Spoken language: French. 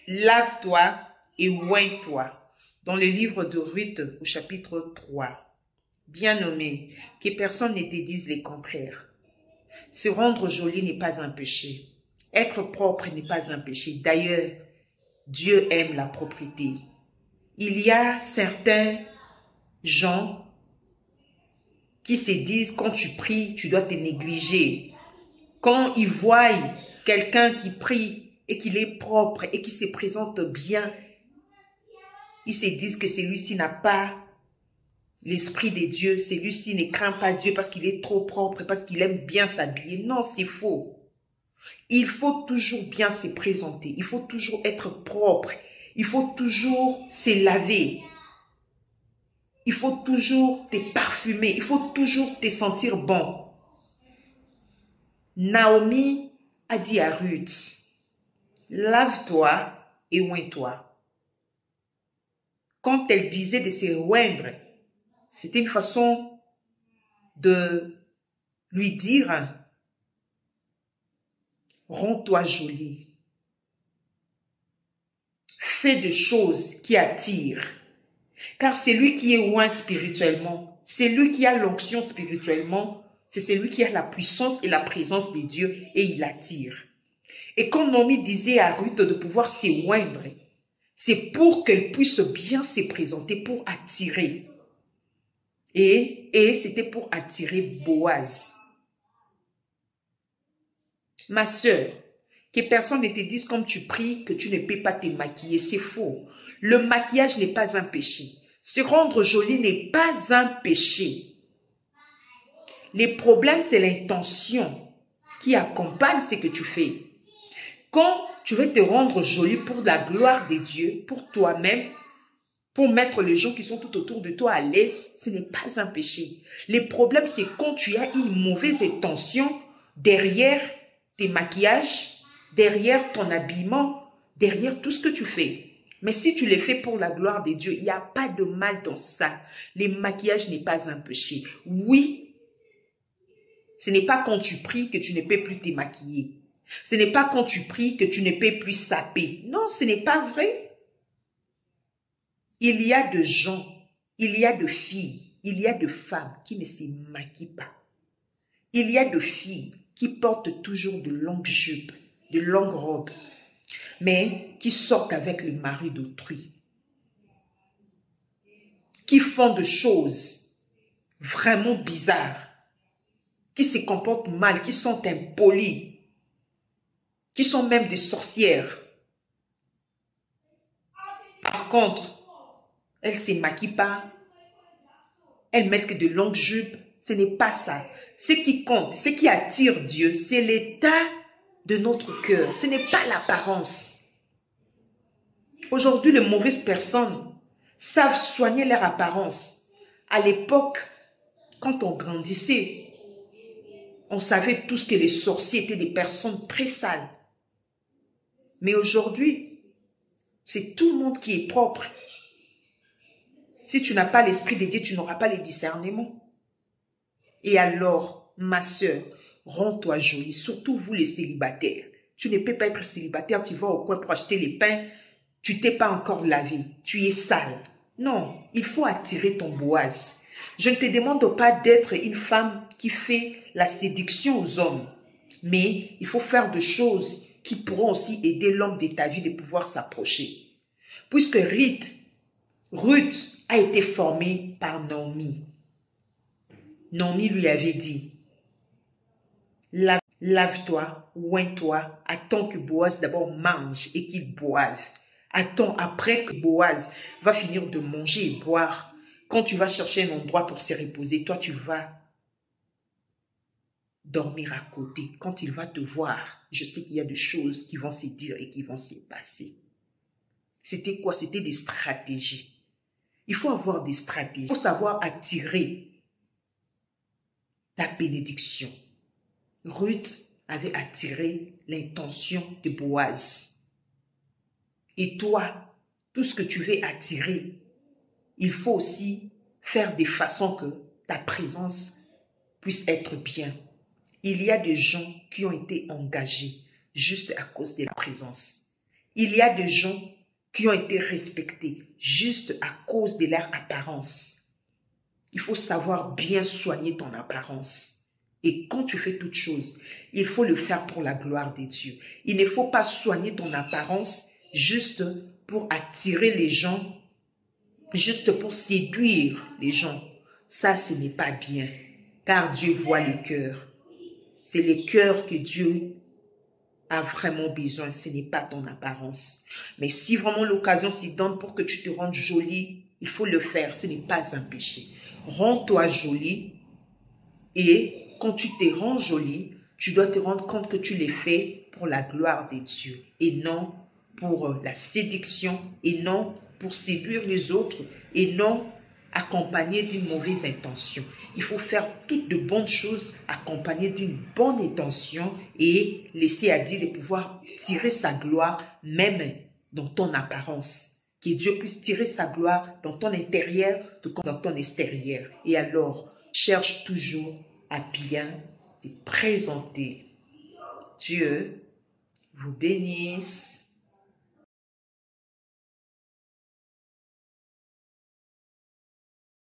lave-toi et oins-toi. Dans le livre de Ruth au chapitre 3. Bien-aimé, que personne ne te dise le contraire. Se rendre joli n'est pas un péché. Être propre n'est pas un péché. D'ailleurs, Dieu aime la propreté. Il y a certains gens qui se disent quand tu pries, tu dois te négliger. Quand ils voient quelqu'un qui prie et qu'il est propre et qui se présente bien, ils se disent que celui-ci n'a pas l'esprit de Dieu, celui-ci ne craint pas Dieu parce qu'il est trop propre, parce qu'il aime bien s'habiller. Non, c'est faux. Il faut toujours bien se présenter, il faut toujours être propre, il faut toujours se laver, il faut toujours te parfumer, il faut toujours te sentir bon. Naomi a dit à Ruth, lave-toi et oins-toi. Quand elle disait de se oindre, c'était une façon de lui dire, rends-toi jolie. Fais des choses qui attirent. Car c'est lui qui est oint spirituellement, c'est lui qui a l'onction spirituellement, c'est celui qui a la puissance et la présence de Dieu et il attire. Et quand Naomi disait à Ruth de pouvoir s'oindre, c'est pour qu'elle puisse bien se présenter, pour attirer. Et c'était pour attirer Boaz. Ma sœur, que personne ne te dise comme tu pries que tu ne peux pas te maquiller, c'est faux. Le maquillage n'est pas un péché. Se rendre jolie n'est pas un péché. Les problèmes, c'est l'intention qui accompagne ce que tu fais. Quand tu veux te rendre jolie pour la gloire de Dieu, pour toi-même, pour mettre les gens qui sont tout autour de toi à l'aise, ce n'est pas un péché. Le problème, c'est quand tu as une mauvaise intention derrière tes maquillages, derrière ton habillement, derrière tout ce que tu fais. Mais si tu les fais pour la gloire de Dieu, il n'y a pas de mal dans ça. Le maquillage n'est pas un péché. Oui, ce n'est pas quand tu pries que tu ne peux plus te maquiller. Ce n'est pas quand tu pries que tu ne peux plus saper. Non, ce n'est pas vrai. Il y a de gens, il y a de filles, il y a de femmes qui ne se maquillent pas. Il y a de filles qui portent toujours de longues jupes, de longues robes, mais qui sortent avec le mari d'autrui, qui font des choses vraiment bizarres, qui se comportent mal, qui sont impolies, qui sont même des sorcières. Par contre, elles ne se maquillent pas, elles mettent que de longues jupes, ce n'est pas ça. Ce qui compte, ce qui attire Dieu, c'est l'état de notre cœur, ce n'est pas l'apparence. Aujourd'hui, les mauvaises personnes savent soigner leur apparence. À l'époque, quand on grandissait, on savait tous que les sorciers étaient des personnes très sales. Mais aujourd'hui, c'est tout le monde qui est propre. Si tu n'as pas l'esprit de Dieu, tu n'auras pas le discernement. Et alors, ma sœur, rends-toi jolie, surtout vous les célibataires. Tu ne peux pas être célibataire, tu vas au coin pour acheter les pains, tu t'es pas encore lavé, tu es sale. Non, il faut attirer ton Boaz. Je ne te demande pas d'être une femme qui fait la séduction aux hommes, mais il faut faire des choses qui pourront aussi aider l'homme de ta vie de pouvoir s'approcher. Puisque Ruth a été formée par Naomi. Naomi lui avait dit, lave-toi, oins-toi, attends que Boaz d'abord mange et qu'il boive. Attends après que Boaz va finir de manger et boire. Quand tu vas chercher un endroit pour se reposer, toi tu vas dormir à côté. Quand il va te voir, je sais qu'il y a des choses qui vont se dire et qui vont se passer. C'était quoi? C'était des stratégies. Il faut avoir des stratégies. Il faut savoir attirer la bénédiction. Ruth avait attiré l'intention de Boaz. Et toi, tout ce que tu veux attirer, il faut aussi faire des façons que ta présence puisse être bien. Il y a des gens qui ont été engagés juste à cause de la présence. Il y a des gens qui ont été respectés juste à cause de leur apparence. Il faut savoir bien soigner ton apparence. Et quand tu fais toute chose, il faut le faire pour la gloire de Dieu. Il ne faut pas soigner ton apparence juste pour attirer les gens, juste pour séduire les gens. Ça, ce n'est pas bien, car Dieu voit le cœur. C'est le cœur que Dieu a vraiment besoin, ce n'est pas ton apparence. Mais si vraiment l'occasion s'y donne pour que tu te rendes jolie, il faut le faire, ce n'est pas un péché. Rends-toi jolie et quand tu te rends jolie, tu dois te rendre compte que tu l'es fait pour la gloire de Dieu et non pour la séduction et non pour séduire les autres et non accompagné d'une mauvaise intention. Il faut faire toutes de bonnes choses accompagnées d'une bonne intention et laisser à Dieu de pouvoir tirer sa gloire même dans ton apparence. Que Dieu puisse tirer sa gloire dans ton intérieur tout comme dans ton extérieur. Et alors, cherche toujours à bien te présenter. Dieu vous bénisse.